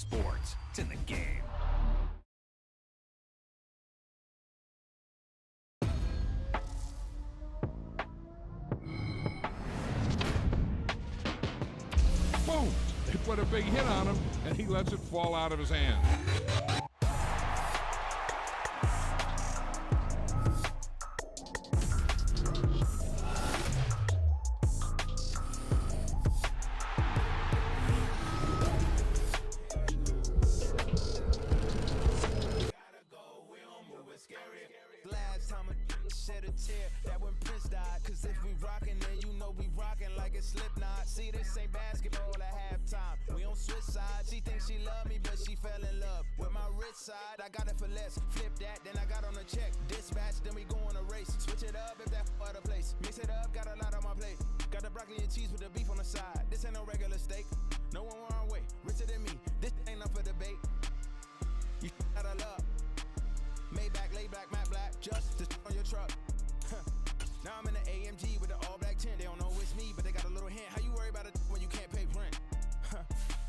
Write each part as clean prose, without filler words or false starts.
sports. It's in the game. Boom! They put a big hit on him, and he lets it fall out of his hand. Last time I shed a tear, that when Prince died. Cause if we rockin', then you know we rockin' like a Slipknot. See, this ain't basketball at halftime. We on switch sides. She thinks she love me, but she fell in love with my rich side. I got it for less. Flip that, then I got on a check. Dispatch, then we go on a race. Switch it up if that other place. Mix it up, got a lot on my plate. Got the broccoli and cheese with the beef on the side. This ain't no regular steak. No one wrong way. Richer than me. This ain't up for debate. You out of love. Maybach, laid back, matte black, just to on your truck. Now I'm in the AMG with the all black tint. They don't know it's me, but they got a little hint. How you worry about it when you can't pay rent?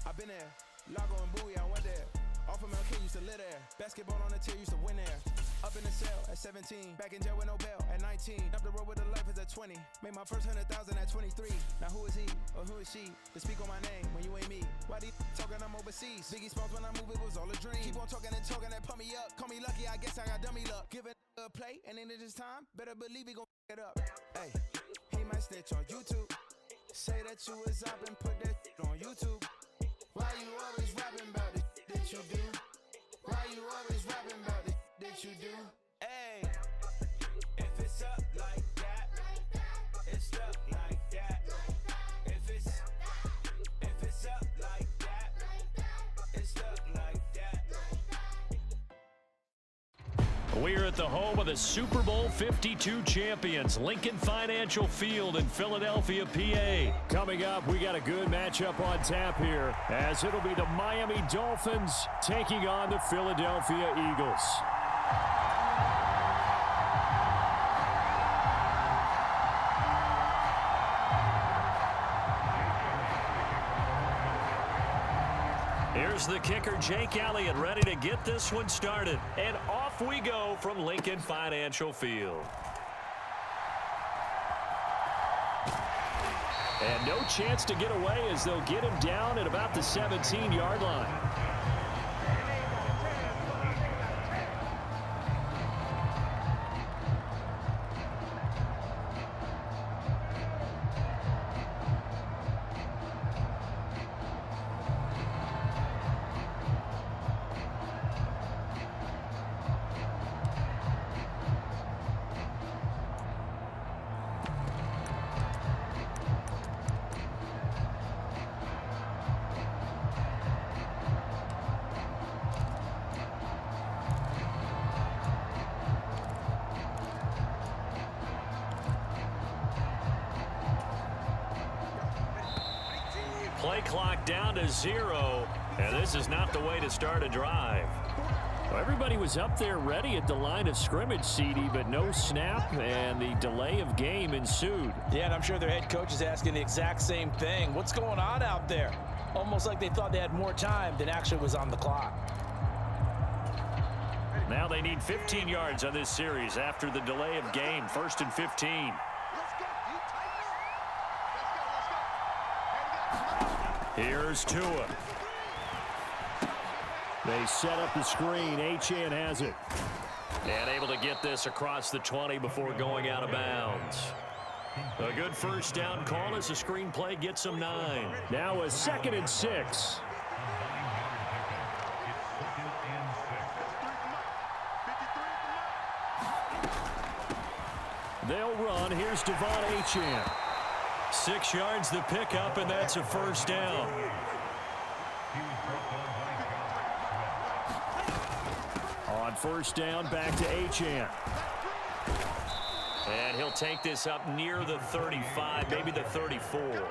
I've been there. Lago and Bowie, I went there. Off of MLK, used to live there. Basketball on the tier, used to win there. Up in the cell at 17. Back in jail with no bail at 19. Up the road with the life is at 20. Made my first 100,000 at 23. Now who is he or who is she to speak on my name when you ain't me? Why they talking I'm overseas? Biggie Smalls when I move, it was all a dream. Keep on talking and pump me up. Call me lucky, I guess I got dummy luck. Give it a play, and then it's time. Better believe he gon' it up. Hey, he might snitch on YouTube. Say that you was up and put that on YouTube. Why you always rapping about the that you do? Why you always rapping about the that you do? Hey, if it's up like that, it's up like that. If it's up like that, it's up like that. We're at the home of the Super Bowl 52 champions, Lincoln Financial Field in Philadelphia, PA. Coming up, we got a good matchup on tap here, as it'll be the Miami Dolphins taking on the Philadelphia Eagles. Here's the kicker, Jake Elliott, ready to get this one started. And off we go from Lincoln Financial Field. And no chance to get away as they'll get him down at about the 17-yard line. Play clock down to 0, and this is not the way to start a drive. Well, everybody was up there ready at the line of scrimmage, CD, but no snap, and the delay of game ensued. Yeah, and I'm sure their head coach is asking the exact same thing. What's going on out there? Almost like they thought they had more time than actually was on the clock. Now they need 15 yards on this series after the delay of game. 1st and 15. Here's Tua. They set up the screen. Achane has it. And able to get this across the 20 before going out of bounds. A good first down call as the screen play gets them 9. Now a 2nd and 6. They'll run. Here's Devon Achane. 6 yards the pickup, and that's a first down. On first down, back to Achane. And he'll take this up near the 35, maybe the 34.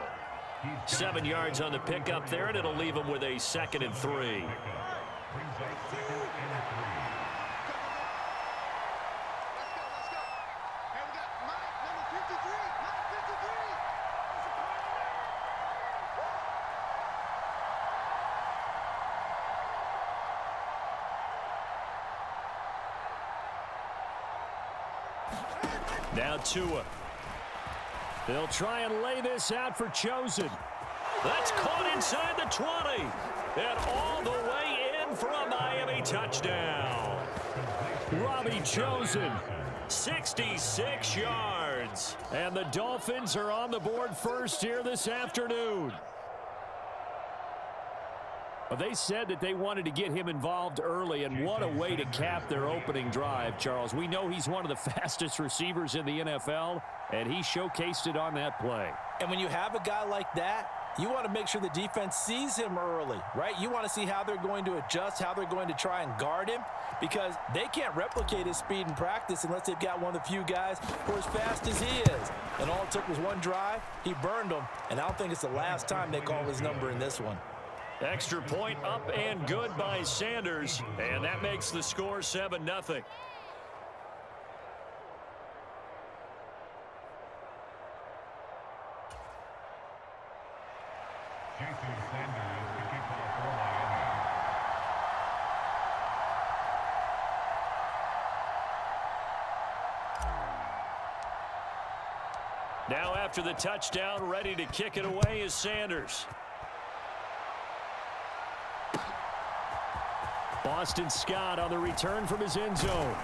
7 yards on the pickup there, and it'll leave him with a 2nd and 3. Now Tua. They'll try and lay this out for Chosen. That's caught inside the 20. And all the way in for a Miami touchdown. Robbie Chosen, 66 yards. And the Dolphins are on the board first here this afternoon. Well, they said that they wanted to get him involved early, and what a way to cap their opening drive, Charles. We know he's one of the fastest receivers in the NFL, and he showcased it on that play. And when you have a guy like that, you want to make sure the defense sees him early, right? You want to see how they're going to adjust, how they're going to try and guard him, because they can't replicate his speed in practice unless they've got one of the few guys who are as fast as he is. And all it took was one drive. He burned them, and I don't think it's the last time they call his number in this one. Extra point up and good by Sanders, and that makes the score 7-0. Now after the touchdown, ready to kick it away is Sanders. Boston Scott on the return from his end zone.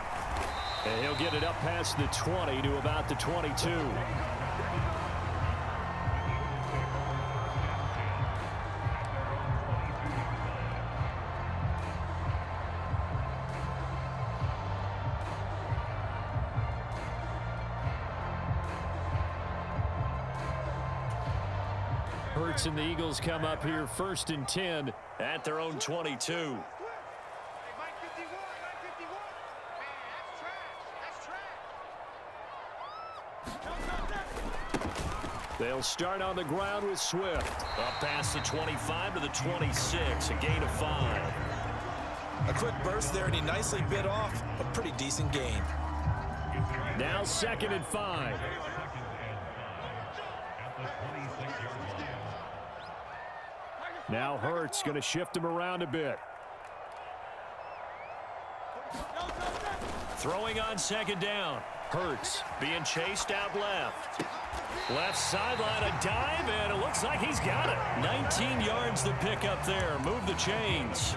And he'll get it up past the 20 to about the 22. Hurts and the Eagles come up here 1st and 10 at their own 22. They'll start on the ground with Swift. Up past the 25 to the 26, a gain of 5. A quick burst there, and he nicely bit off a pretty decent gain. Now 2nd and 5. Now Hurts going to shift him around a bit. Throwing on 2nd down. Hurts being chased out left. Left sideline, a dive, and it looks like he's got it. 19 yards to pick up there. Move the chains.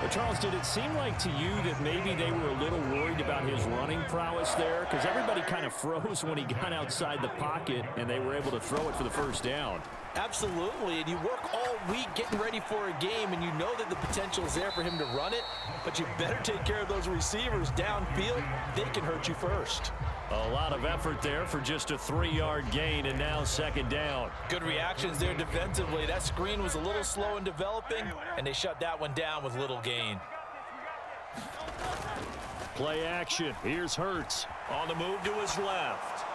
But Charles, did it seem like to you that maybe they were a little worried about his running prowess there? Because everybody kind of froze when he got outside the pocket, and they were able to throw it for the first down. Absolutely, and you work all week getting ready for a game, and you know that the potential is there for him to run it, but you better take care of those receivers downfield. They can hurt you first. A lot of effort there for just a 3-yard gain, and now 2nd down. Good reactions there defensively. That screen was a little slow in developing, and they shut that one down with little gain. Play action. Here's Hurts on the move to his left.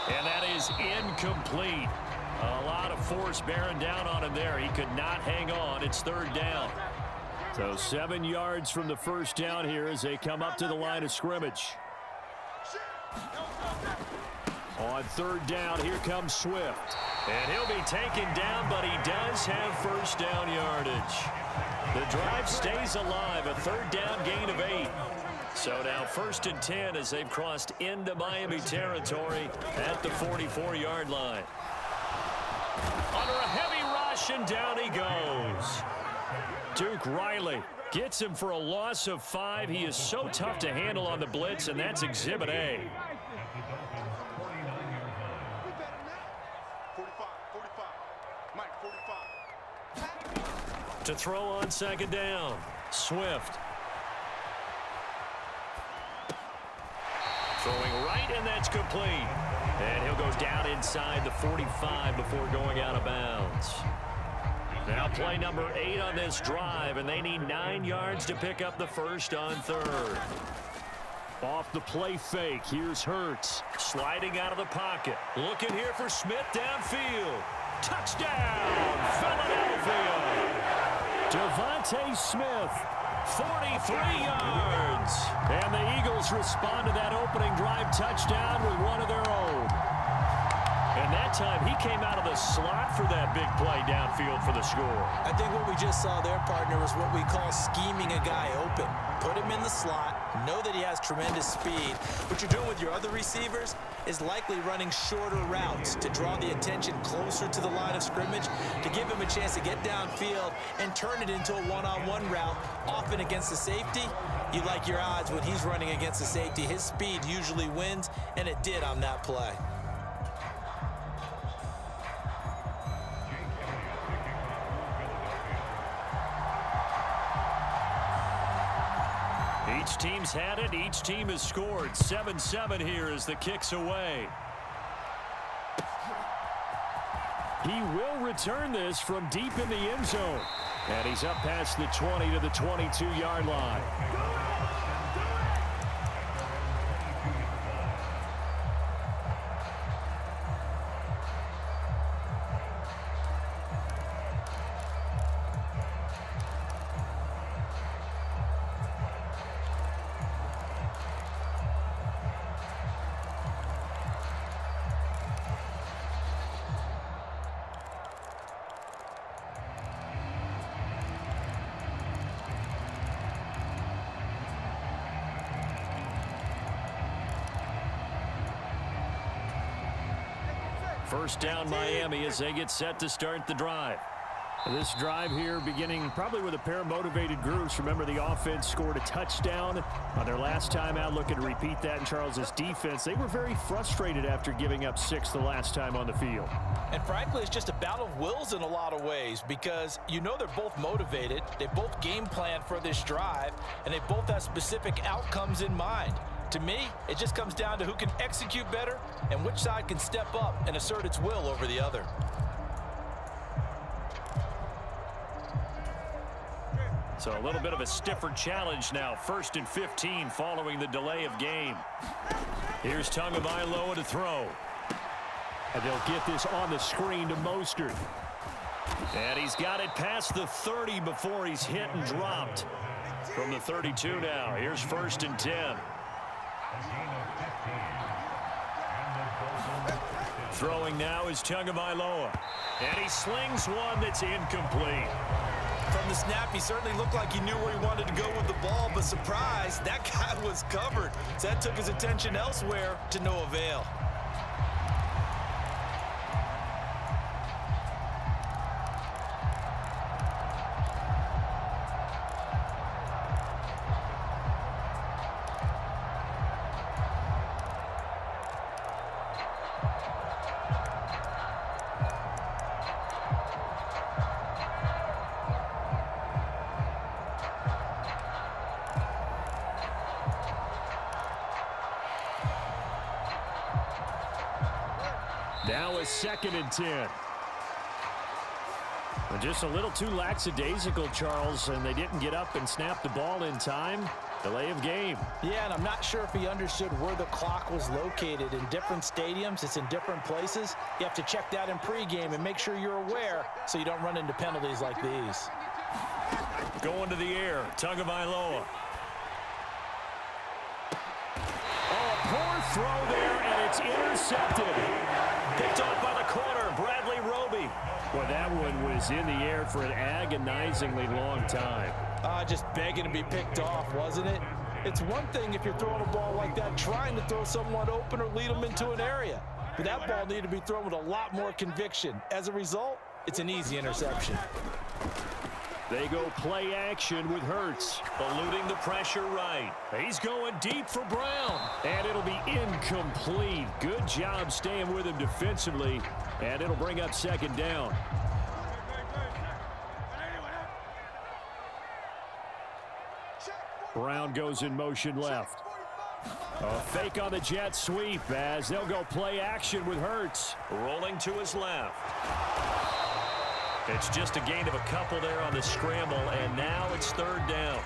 And that is incomplete. A lot of force bearing down on him there. He could not hang on. It's 3rd down. So 7 yards from the first down here as they come up to the line of scrimmage. On 3rd down, here comes Swift. And he'll be taken down, but he does have first down yardage. The drive stays alive, a 3rd down gain of 8. So now 1st and 10 as they've crossed into Miami territory at the 44-yard line. Under a heavy rush, and down he goes. Duke Riley gets him for a loss of 5. He is so tough to handle on the blitz, and that's Exhibit A. To throw on 2nd down, Swift. Throwing right, and that's complete. And he'll go down inside the 45 before going out of bounds. Now play number 8 on this drive, and they need 9 yards to pick up the first on 3rd. Off the play fake, here's Hurts. Sliding out of the pocket. Looking here for Smith downfield. Touchdown, Philadelphia! Devontae Smith, 43 yards. And the Eagles respond to that opening drive touchdown with one of their own. And that time, he came out of the slot for that big play downfield for the score. I think what we just saw there, partner, was what we call scheming a guy open. Put him in the slot, know that he has tremendous speed. What you're doing with your other receivers is likely running shorter routes to draw the attention closer to the line of scrimmage, to give him a chance to get downfield and turn it into a one-on-one route, often against the safety. You like your odds when he's running against the safety. His speed usually wins, and it did on that play. Each team's had it. Each team has scored. 7-7 here as the kick's away. He will return this from deep in the end zone. And he's up past the 20 to the 22-yard line. First down Miami as they get set to start the drive. This drive here beginning probably with a pair of motivated groups. Remember, the offense scored a touchdown on their last time out, looking to repeat that in Charles's defense. They were very frustrated after giving up 6 the last time on the field. And frankly, it's just a battle of wills in a lot of ways, because you know they're both motivated. They both game planned for this drive, and they both have specific outcomes in mind. To me, it just comes down to who can execute better and which side can step up and assert its will over the other. So a little bit of a stiffer challenge now. 1st and 15 following the delay of game. Here's Tagovailoa to throw. And they'll get this on the screen to Mostert. And he's got it past the 30 before he's hit and dropped. From the 32 now, here's 1st and 10. Throwing now is Tagovailoa. And he slings one that's incomplete. From the snap, he certainly looked like he knew where he wanted to go with the ball, but surprise, that guy was covered. So that took his attention elsewhere to no avail. Now a 2nd and 10. And just a little too lackadaisical, Charles, and they didn't get up and snap the ball in time. Delay of game. Yeah, and I'm not sure if he understood where the clock was located. In different stadiums, it's in different places. You have to check that in pregame and make sure you're aware so you don't run into penalties like these. Going to the air, Tagovailoa. Oh, a poor throw there, and it's intercepted. Picked off by the corner, Bradley Roby. Well, that one was in the air for an agonizingly long time. Just begging to be picked off, wasn't it? It's one thing if you're throwing a ball like that, trying to throw someone open or lead them into an area. But that ball needed to be thrown with a lot more conviction. As a result, it's an easy interception. They go play action with Hurts, eluding the pressure right. He's going deep for Brown, and it'll be incomplete. Good job staying with him defensively, and it'll bring up 2nd down. Brown goes in motion left. A fake on the jet sweep as they'll go play action with Hurts. Rolling to his left. It's just a gain of a couple there on the scramble, and now it's 3rd down.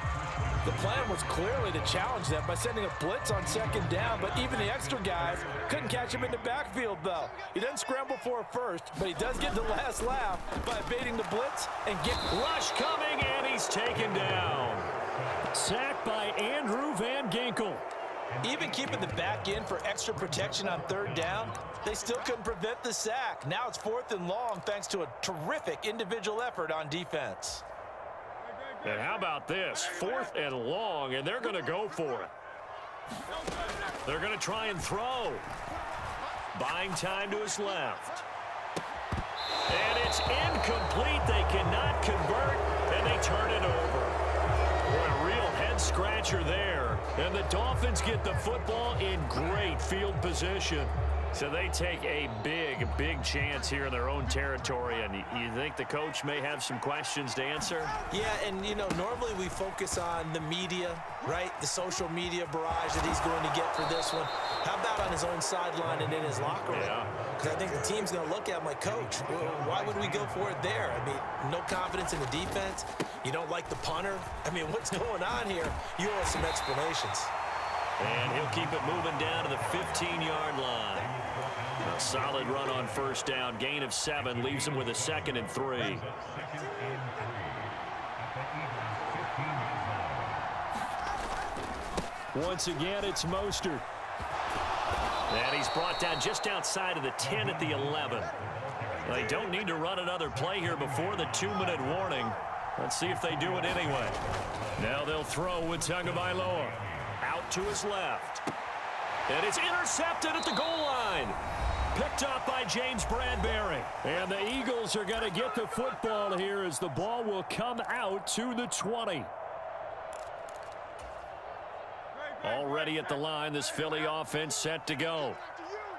The plan was clearly to challenge them by sending a blitz on 2nd down, but even the extra guys couldn't catch him in the backfield, though. He doesn't scramble for a first, but he does get the last laugh by evading the blitz and get rush coming, and he's taken down. Sacked by Andrew Van Ginkel. Even keeping the back in for extra protection on third down, they still couldn't prevent the sack. Now it's 4th and long thanks to a terrific individual effort on defense. And how about this? 4th and long, and they're going to go for it. They're going to try and throw. Buying time to his left. And it's incomplete. They cannot convert, and they turn it over. Boy, a real head-scratcher there. And the Dolphins get the football in great field position. So they take a big, big chance here in their own territory. And you think the coach may have some questions to answer? Yeah, and, you know, normally we focus on the media, right? The social media barrage that he's going to get for this one. How about on his own sideline and in his locker room? Yeah. Because I think the team's going to look at him like, Coach, why would we go for it there? I mean, no confidence in the defense. You don't like the punter. I mean, what's going on here? You owe us some explanations. And he'll keep it moving down to the 15-yard line. A solid run on first down. Gain of 7 leaves him with a 2nd and 3. Once again, it's Mostert. And he's brought down just outside of the 10 at the 11. They don't need to run another play here before the 2-minute warning. Let's see if they do it anyway. Now they'll throw with Tagovailoa. Out to his left. And it's intercepted at the goal line. Picked up by James Bradbury. And the Eagles are going to get the football here as the ball will come out to the 20. Already at the line, this Philly offense set to go.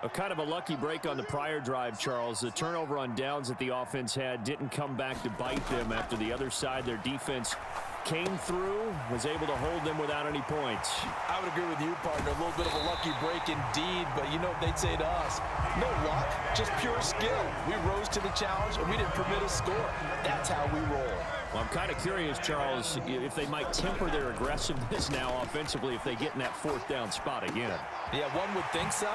A kind of a lucky break on the prior drive, Charles. The turnover on downs that the offense had didn't come back to bite them after the other side. Their defense came through, was able to hold them without any points. I would agree with you, partner. A little bit of a lucky break indeed, but you know what they'd say to us? No luck, just pure skill. We rose to the challenge, and we didn't permit a score. That's how we roll. Well, I'm kind of curious, Charles, if they might temper their aggressiveness now offensively if they get in that 4th down spot again. Yeah, one would think so,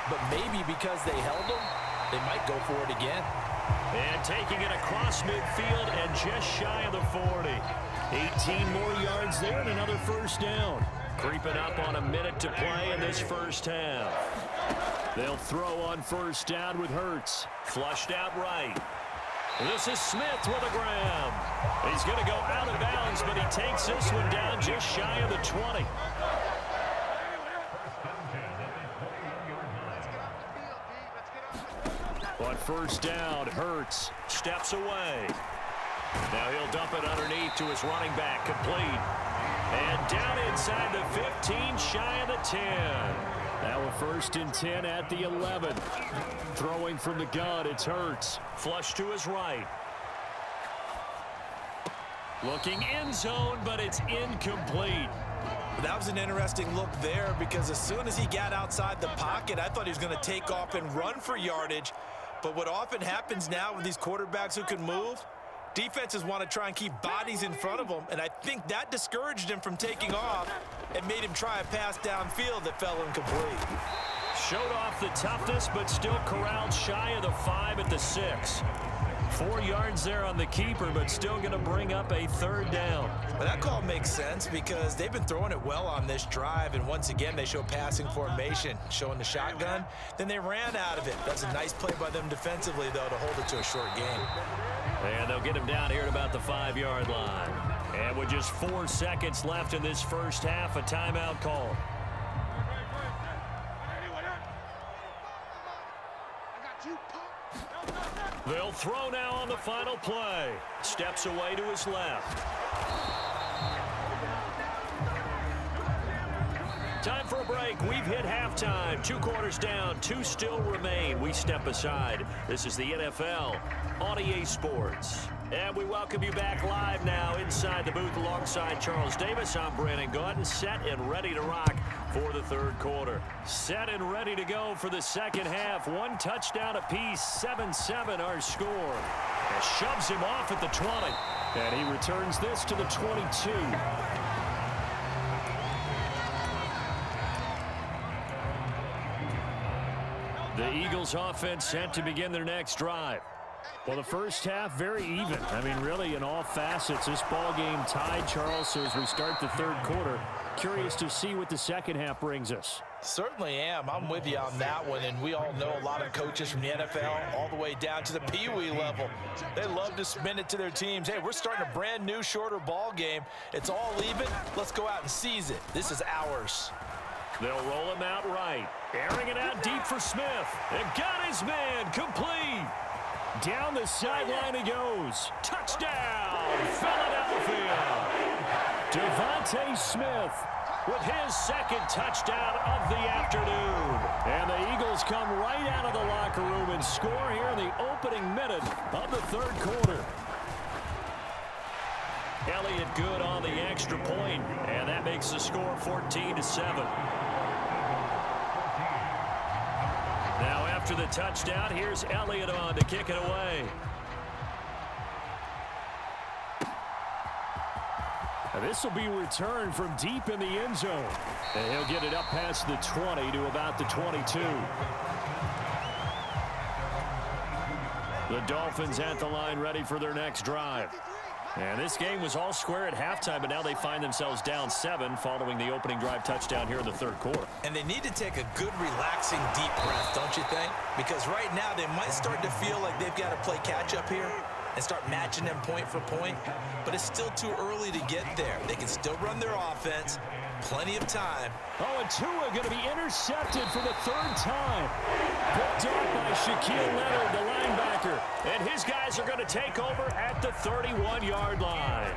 but maybe because they held them, they might go for it again. And taking it across midfield and just shy of the 40. 18 more yards there and another first down. Creeping up on a minute to play in this first half. They'll throw on first down with Hurts. Flushed out right. This is Smith with a grab. He's going to go out of bounds, but he takes this one down just shy of the 20. On first down, Hurts steps away. Now he'll dump it underneath to his running back, complete. And down inside the 15, shy of the 10. Now a 1st and 10 at the 11. Throwing from the gun, it's Hurts. Flush to his right. Looking end zone, but it's incomplete. That was an interesting look there because as soon as he got outside the pocket, I thought he was going to take off and run for yardage. But what often happens now with these quarterbacks who can move, defenses want to try and keep bodies in front of them, and I think that discouraged him from taking off and made him try a pass downfield that fell incomplete. Showed off the toughness, but still corralled shy of the 5 at the 6. 4 yards there on the keeper, but still going to bring up a 3rd down. But that call makes sense because they've been throwing it well on this drive, and once again they show passing formation, showing the shotgun. Then they ran out of it. That's a nice play by them defensively, though, to hold it to a short game. And they'll get him down here at about the 5-yard line. And with just 4 seconds left in this first half, a timeout call. They'll throw now on the final play. Steps away to his left. Time for a break. We've hit halftime. 2 quarters down. 2 still remain. We step aside. This is the NFL on EA Sports. And we welcome you back live now inside the booth alongside Charles Davis. I'm Brandon Gaudin, set and ready to rock for the 3rd quarter. Set and ready to go for the 2nd half. 1 touchdown apiece, 7-7 our score. And shoves him off at the 20. And he returns this to the 22. The Eagles offense set to begin their next drive. Well, the first half, very even. I mean, really, in all facets, this ball game tied, Charles. So as we start the third quarter, curious to see what the second half brings us. Certainly am. I'm with you on that one, and we all know a lot of coaches from the NFL all the way down to the Pee Wee level. They love to spin it to their teams. Hey, we're starting a brand new, shorter ball game. It's all even. Let's go out and seize it. This is ours. They'll roll him out right. Airing it out deep for Smith. And got his man complete. Down the sideline he goes. Touchdown, Philadelphia. DeVonta Smith with his second touchdown of the afternoon. And the Eagles come right out of the locker room and score here in the opening minute of the third quarter. Elliott good on the extra point, and that makes the score 14-7. Now after the touchdown, here's Elliott on to kick it away. This will be returned from deep in the end zone. And he'll get it up past the 20 to about the 22. The Dolphins at the line ready for their next drive. And this game was all square at halftime, but now they find themselves down 7 following the opening drive touchdown here in the third quarter. And they need to take a good, relaxing, deep breath, don't you think? Because right now they might start to feel like they've got to play catch-up here and start matching them point for point, but it's still too early to get there. They can still run their offense. Plenty of time. Oh, and Tua going to be intercepted for the third time. Picked up by Shaquille Leonard, the linebacker. And his guys are going to take over at the 31-yard line.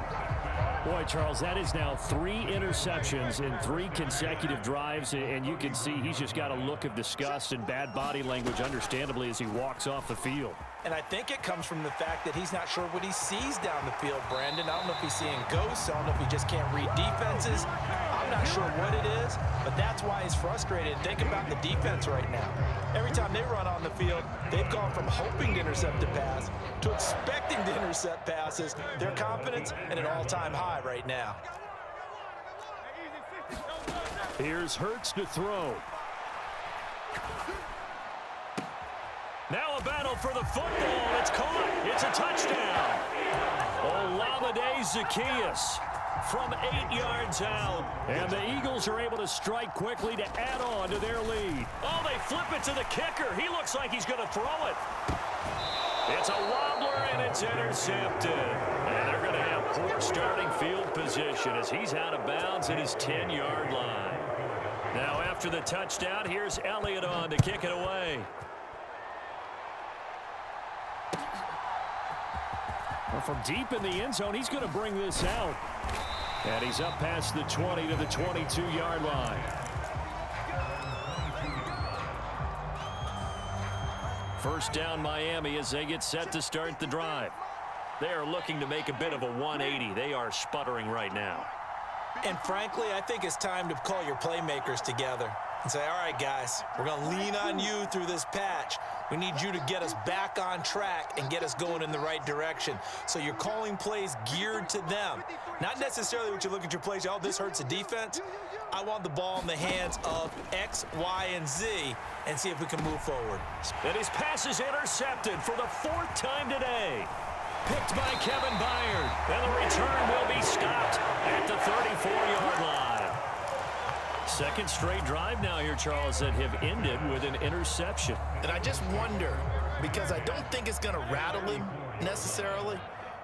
Boy, Charles, that is now 3 interceptions in 3 consecutive drives, and you can see he's just got a look of disgust and bad body language, understandably, as he walks off the field. And I think it comes from the fact that he's not sure what he sees down the field, Brandon. I don't know if he's seeing ghosts. I don't know if he just can't read defenses. I'm not sure what it is, but that's why he's frustrated. Think about the defense right now. Every time they run on the field, they've gone from hoping to intercept a pass to expecting to intercept passes. Their confidence at an all-time high right now. Here's Hurts to throw. Now a battle for the football. It's caught. It's a touchdown. Olamide Zaccheaus from 8 yards out. And the Eagles are able to strike quickly to add on to their lead. Oh, they flip it to the kicker. He looks like he's going to throw it. It's a wobbler, and it's intercepted. And they're going to have poor starting field position as he's out of bounds at his 10-yard line. Now after the touchdown, here's Elliott on to kick it away. Well, from deep in the end zone, he's going to bring this out. And he's up past the 20 to the 22-yard line. First down Miami as they get set to start the drive. They are looking to make a bit of a 180. They are sputtering right now. And frankly, I think it's time to call your playmakers together and say, all right, guys, we're going to lean on you through this patch. We need you to get us back on track and get us going in the right direction. So you're calling plays geared to them. Not necessarily what you look at your plays, oh, this hurts the defense. I want the ball in the hands of X, Y, and Z and see if we can move forward. And his pass is intercepted for the 4th time today. Picked by Kevin Byard. And the return will be stopped at the 34-yard line. Second straight drive now here, Charles, that have ended with an interception. And I just wonder, because I don't think it's going to rattle him necessarily,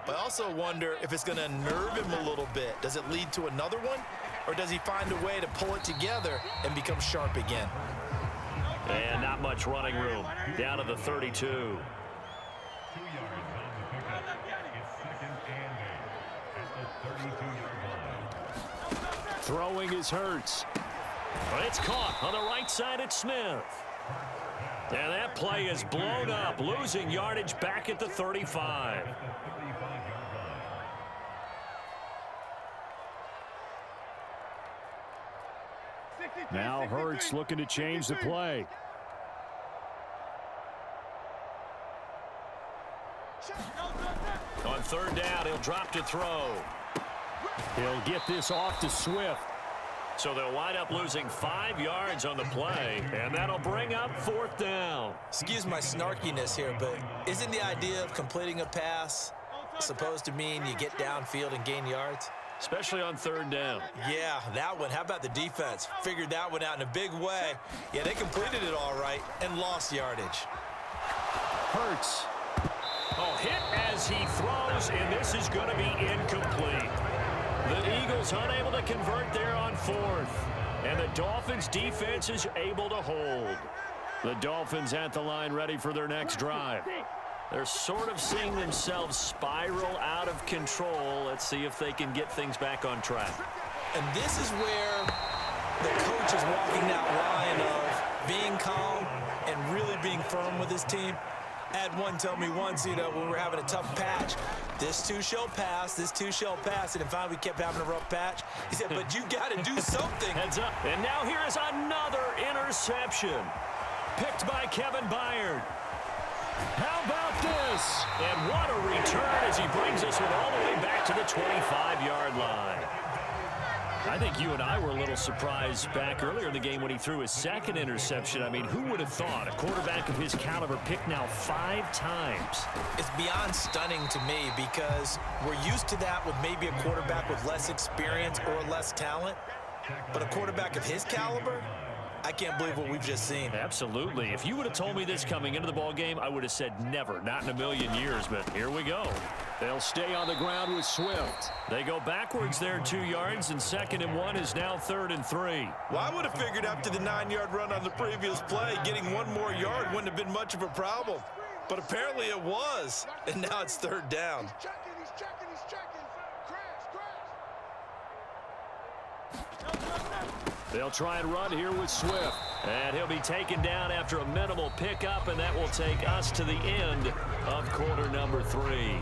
but I also wonder if it's going to unnerve him a little bit. Does it lead to another one, or does he find a way to pull it together and become sharp again? And not much running room. Down to the 32. Throwing is Hurts. But it's caught on the right side at Smith. And that play is blown up, losing yardage back at the 35. Now Hurts looking to change the play. On third down, he'll drop to throw. He'll get this off to Swift. So they'll wind up losing 5 yards on the play, and that'll bring up 4th down. Excuse my snarkiness here, but isn't the idea of completing a pass supposed to mean you get downfield and gain yards? Especially on 3rd down. Yeah, that one. How about the defense? Figured that one out in a big way. Yeah, they completed it all right and lost yardage. Hurts. Oh, hit as he throws, and this is going to be incomplete. The Eagles unable to convert there on 4th, and the Dolphins defense is able to hold. The Dolphins at the line ready for their next drive. They're sort of seeing themselves spiral out of control. Let's see if they can get things back on track. And this is where the coach is walking that line of being calm and really being firm with his team. I had one tell me once, when we were having a tough patch, this too shall pass, this too shall pass, and finally we kept having a rough patch. He said, but you got to do something. Heads up. And now here is another interception. Picked by Kevin Byard. How about this? And what a return as he brings us all the way back to the 25-yard line. I think you and I were a little surprised back earlier in the game when he threw his 2nd interception. I mean, who would have thought a quarterback of his caliber picked now 5 times? It's beyond stunning to me because we're used to that with maybe a quarterback with less experience or less talent. But a quarterback of his caliber, I can't believe what we've just seen. Absolutely. If you would have told me this coming into the ball game, I would have said never, not in a million years, but here we go. They'll stay on the ground with Swift. They go backwards there 2 yards, and 2nd and 1 is now 3rd and 3. Well, I would have figured after the 9-yard run on the previous play, getting 1 more yard wouldn't have been much of a problem. But apparently it was, and now it's 3rd down. He's checking. They'll try and run here with Swift. And he'll be taken down after a minimal pickup, and that will take us to the end of quarter number 3.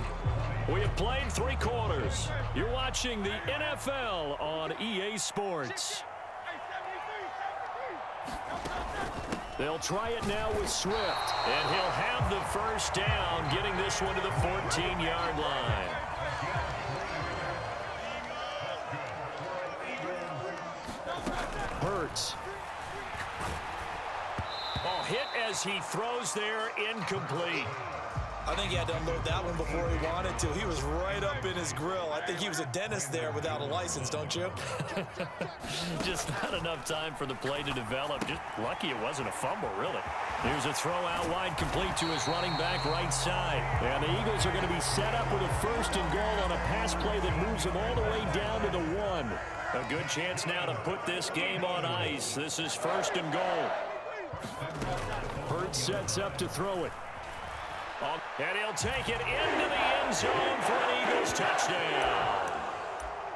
We have played 3 quarters. You're watching the NFL on EA Sports. They'll try it now with Swift, and he'll have the 1st down, getting this one to the 14-yard line. Hurts. Oh, hit as he throws there, incomplete. I think he had to unload that one before he wanted to. He was right up in his grill. I think he was a dentist there without a license, don't you? Just not enough time for the play to develop. Just lucky it wasn't a fumble, really. Here's a throw out wide, complete to his running back right side. And the Eagles are going to be set up with a 1st and goal on a pass play that moves them all the way down to the 1. A good chance now to put this game on ice. This is 1st and goal. Hurts sets up to throw it. And he'll take it into the end zone for an Eagles touchdown.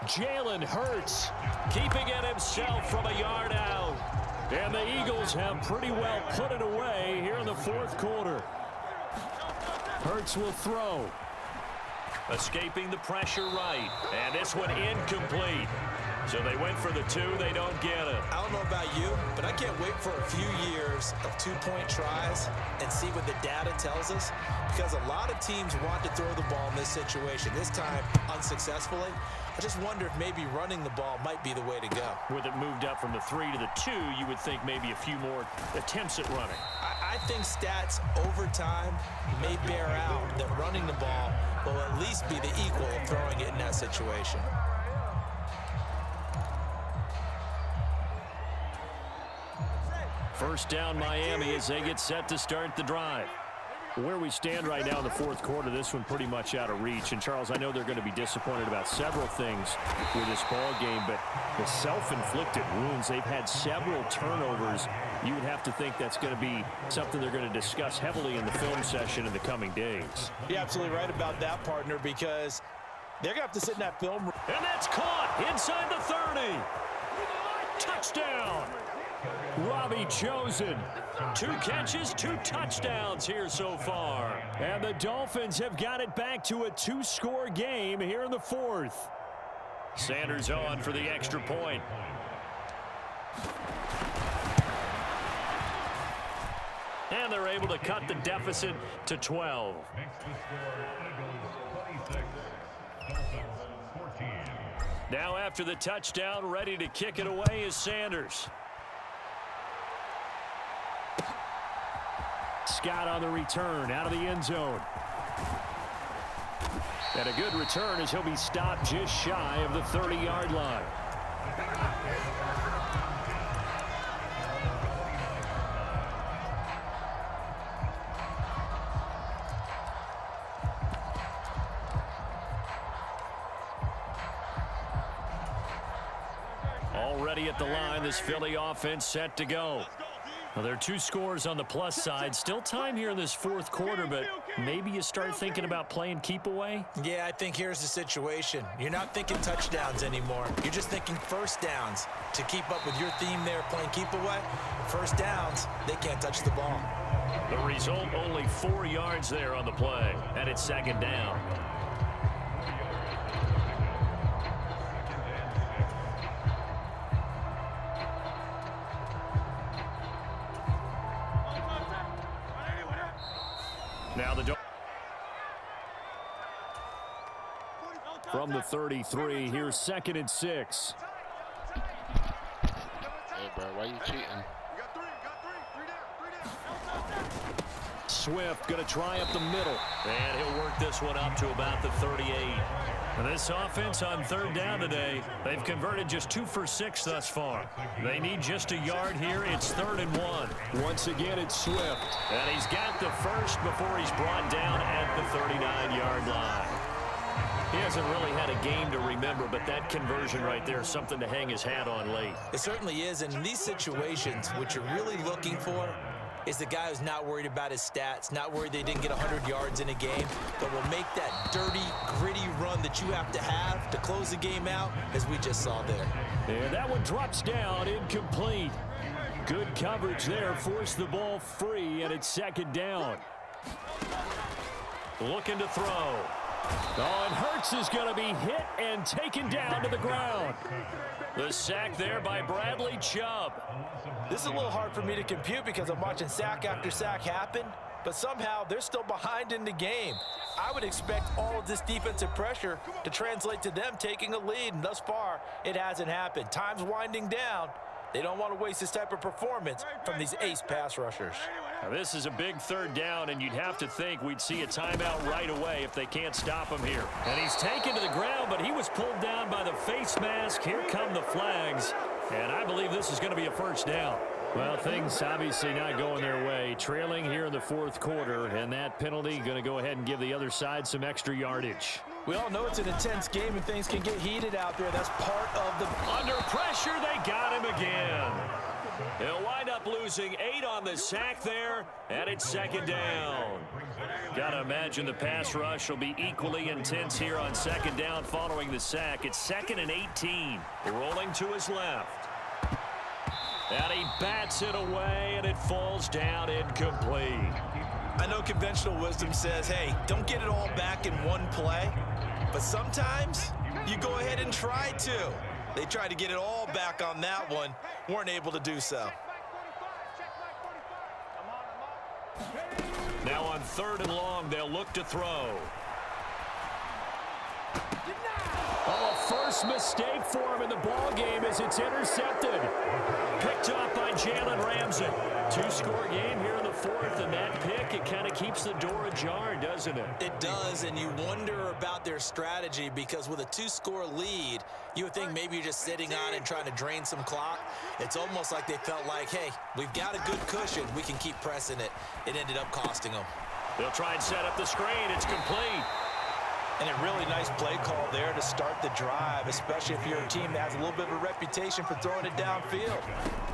Jalen Hurts keeping it himself from a yard out. And the Eagles have pretty well put it away here in the 4th quarter. Hurts will throw. Escaping the pressure right. And this one incomplete. So they went for the 2. They don't get it. I don't know about you, but I can't wait for a few years of 2-point tries and see what the data tells us, because a lot of teams want to throw the ball in this situation, this time unsuccessfully. I just wonder if maybe running the ball might be the way to go. With it moved up from the 3 to the 2, you would think maybe a few more attempts at running. I think stats over time may bear out that running the ball will at least be the equal of throwing it in that situation. First down Miami as they get set to start the drive. Where we stand right now in the 4th quarter, this one pretty much out of reach. And, Charles, I know they're going to be disappointed about several things with this ball game, but the self-inflicted wounds, they've had several turnovers. You would have to think that's going to be something they're going to discuss heavily in the film session in the coming days. You're absolutely right about that, partner, because they're going to have to sit in that film room. And that's caught inside the 30. Touchdown. Robbie Chosen. 2 catches, 2 touchdowns here so far. And the Dolphins have got it back to a 2-score game here in the 4th. Sanders on for the extra point. And they're able to cut the deficit to 12. Now after the touchdown, ready to kick it away is Sanders. Scott on the return out of the end zone. And a good return as he'll be stopped just shy of the 30-yard line. Already at the line, this Philly offense set to go. Well, there are 2 scores on the plus side. Still time here in this fourth quarter, but maybe you start thinking about playing keep away? Yeah, I think here's the situation. You're not thinking touchdowns anymore. You're just thinking first downs. To keep up with your theme there, playing keep away, first downs, they can't touch the ball. The result, only 4 yards there on the play, and it's second down. Now from the 33, here's 2nd and 6. Hey, bro, why you cheating? Swift going to try up the middle, and he'll work this one up to about the 38. And this offense on third down today, they've converted just 2 for 6 thus far. They need just a yard here. It's 3rd and 1. Once again, it's Swift. And he's got the first before he's brought down at the 39-yard line. He hasn't really had a game to remember, but that conversion right there is something to hang his hat on late. It certainly is, and in these situations, what you're really looking for is the guy who's not worried about his stats, not worried they didn't get 100 yards in a game, but will make that dirty, gritty run that you have to close the game out, as we just saw there. And that one drops down, incomplete. Good coverage there, forced the ball free, and it's second down. Looking to throw. Oh, and Hurts is going to be hit and taken down to the ground. The sack there by Bradley Chubb. This is a little hard for me to compute because I'm watching sack after sack happen, but somehow they're still behind in the game. I would expect all of this defensive pressure to translate to them taking a lead, and thus far, it hasn't happened. Time's winding down. They don't want to waste this type of performance from these ace pass rushers. Now, this is a big third down, and you'd have to think we'd see a timeout right away if they can't stop him here. And he's taken to the ground, but he was pulled down by the face mask. Here come the flags, and I believe this is going to be a first down. Well, things obviously not going their way. Trailing here in the fourth quarter, and that penalty going to go ahead and give the other side some extra yardage. We all know it's an intense game and things can get heated out there. That's part of the... Under pressure, they got him again. He'll wind up losing 8 on the sack there, and it's second down. Got to imagine the pass rush will be equally intense here on second down following the sack. It's 2nd and 18. Rolling to his left. And he bats it away, and it falls down incomplete. I know conventional wisdom says, hey, don't get it all back in one play. But sometimes you go ahead and try to. They tried to get it all back on that one. Weren't able to do so. Now on 3rd and long, they'll look to throw. Oh, a first mistake for him in the ball game as it's intercepted. Picked up by Jalen Ramsey. 2-score game here in the fourth, and that pick, it kind of keeps the door ajar, doesn't it? It does, and you wonder about their strategy because with a 2-score lead, you would think maybe you're just sitting on and trying to drain some clock. It's almost like they felt like, hey, we've got a good cushion. We can keep pressing it. It ended up costing them. They'll try and set up the screen. It's complete. And a really nice play call there to start the drive, especially if you're a team that has a little bit of a reputation for throwing it downfield.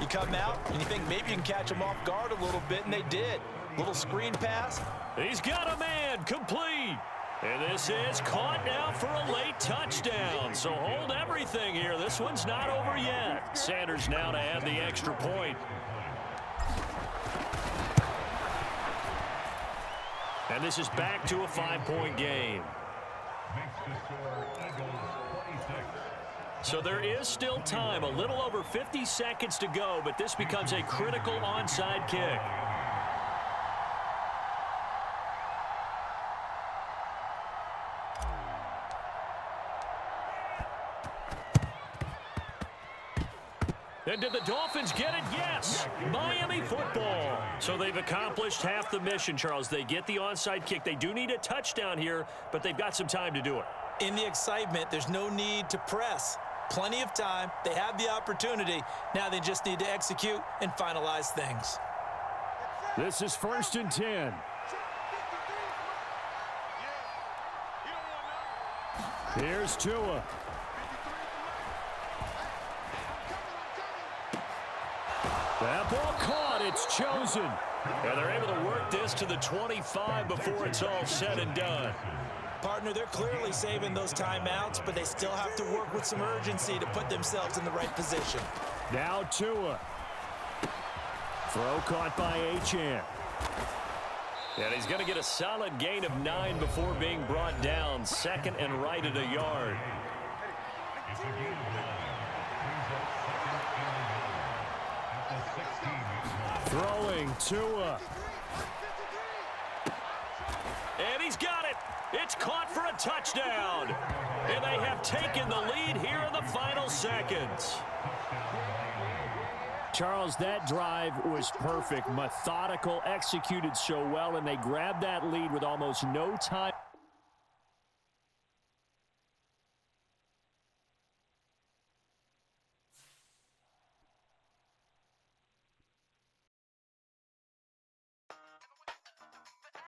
You come out and you think maybe you can catch them off guard a little bit, and they did. Little screen pass. He's got a man, complete. And this is caught now for a late touchdown. So hold everything here. This one's not over yet. Sanders now to add the extra point. And this is back to a 5-point game. So there is still time, a little over 50 seconds to go, but this becomes a critical onside kick. And did the Dolphins get it? Yes. Miami football. So they've accomplished half the mission, Charles. They get the onside kick. They do need a touchdown here, but they've got some time to do it. In the excitement, there's no need to press. Plenty of time. They have the opportunity. Now they just need to execute and finalize things. This is 1st and 10. Here's Tua. That ball caught. It's chosen. And they're able to work this to the 25 before it's all said and done. Partner, they're clearly saving those timeouts, but they still have to work with some urgency to put themselves in the right position. Now Tua. Throw caught by Achane. And he's going to get a solid gain of 9 before being brought down. 2nd and right at a yard. Throwing Tua. And he's got it. It's caught for a touchdown. And they have taken the lead here in the final seconds. Charles, that drive was perfect. Methodical, executed so well, and they grabbed that lead with almost no time.